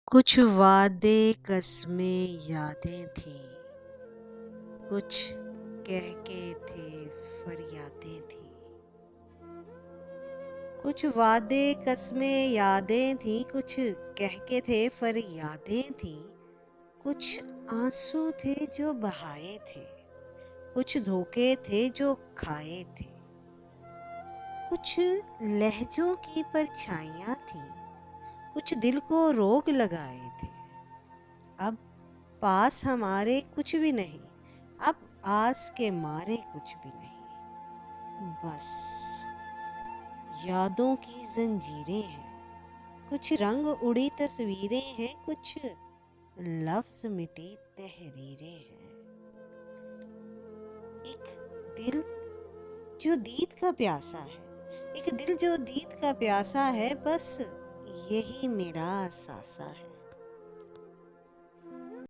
कुछ वादे कस्में यादें थीं, कुछ कह के थे फरियादें थीं। कुछ वादे कस्में यादें थीं, कुछ कह के थे फरियादें थीं। कुछ आंसू थे जो बहाए थे, कुछ धोखे थे जो खाए थे। कुछ लहजों की परछाइयाँ थीं, कुछ दिल को रोग लगाए थे। अब पास हमारे कुछ भी नहीं, अब आस के मारे कुछ भी नहीं। बस यादों की जंजीरें हैं, कुछ रंग उड़ी तस्वीरें हैं, कुछ लफ्ज मिटी तहरीरें हैं। एक दिल जो दीद का प्यासा है, एक दिल जो दीद का प्यासा है, बस यही मेरा सासा है।